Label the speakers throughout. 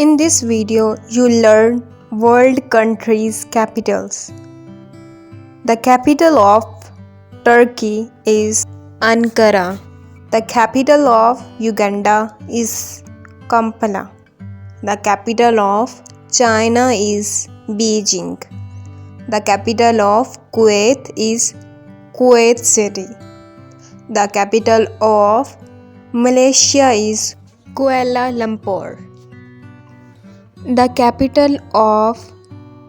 Speaker 1: In this video, you learn world countries' capitals. The capital of Turkey is Ankara. The capital of Uganda is Kampala. The capital of China is Beijing. The capital of Kuwait is Kuwait City. The capital of Malaysia is Kuala Lumpur. The capital of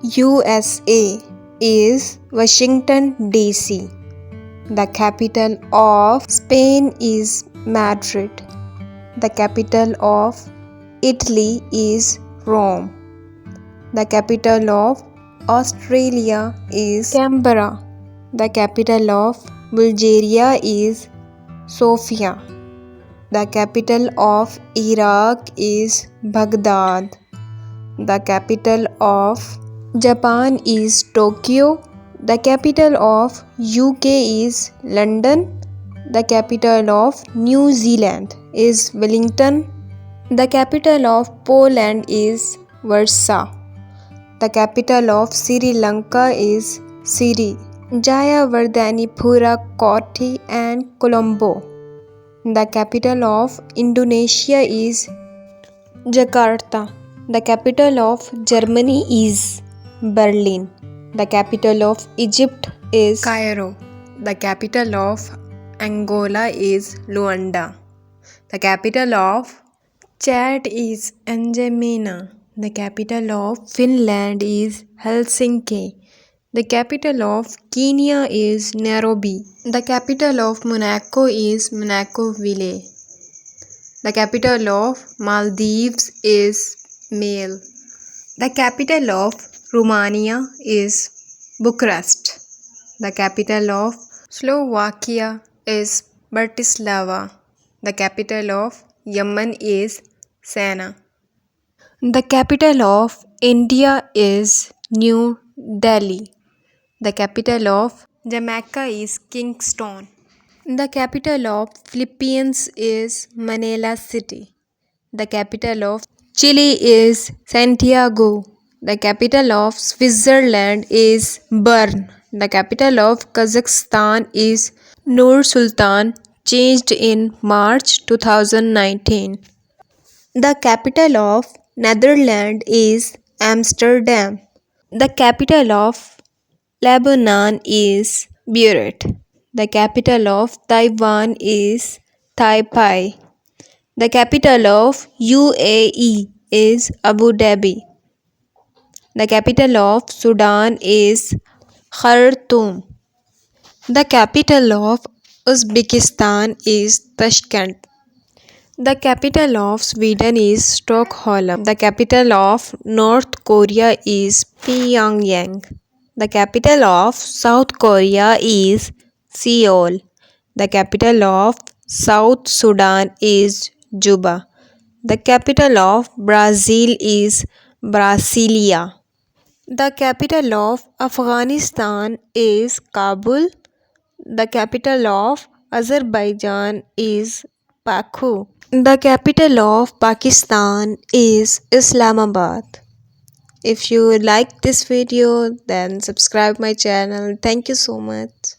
Speaker 1: USA is Washington, D.C. The capital of Spain is Madrid. The capital of Italy is Rome. The capital of Australia is Canberra. The capital of Bulgaria is Sofia. The capital of Iraq is Baghdad. The capital of Japan is Tokyo. The capital of UK is London. The capital of New Zealand is Wellington. The capital of Poland is Warsaw. The capital of Sri Lanka is Sri, Jayawardenepura, Kotti and Colombo. The capital of Indonesia is Jakarta. The capital of Germany is Berlin. The capital of Egypt is Cairo. The capital of Angola is Luanda. The capital of Chad is N'Djamena. The capital of Finland is Helsinki. The capital of Kenya is Nairobi. The capital of Monaco is Monaco-Ville. The capital of Maldives is Male. The capital of Romania is Bucharest. The capital of Slovakia is Bratislava. The capital of Yemen is Sana'a. The capital of India is New Delhi. The capital of Jamaica is Kingston. The capital of Philippines is Manila City. The capital of Chile is Santiago. The capital of Switzerland is Bern. The capital of Kazakhstan is Nur Sultan, changed in March 2019. The capital of Netherlands is Amsterdam. The capital of Lebanon is Beirut. The capital of Taiwan is Taipei. The capital of UAE is Abu Dhabi. The capital of Sudan is Khartoum. The capital of Uzbekistan is Tashkent. The capital of Sweden is Stockholm. The capital of North Korea is Pyongyang. The capital of South Korea is Seoul. The capital of South Sudan is Juba. The capital of Brazil is Brasilia. The capital of Afghanistan is Kabul. The capital of Azerbaijan is Baku. The capital of Pakistan is Islamabad. If you like this video, then subscribe my channel. Thank you so much.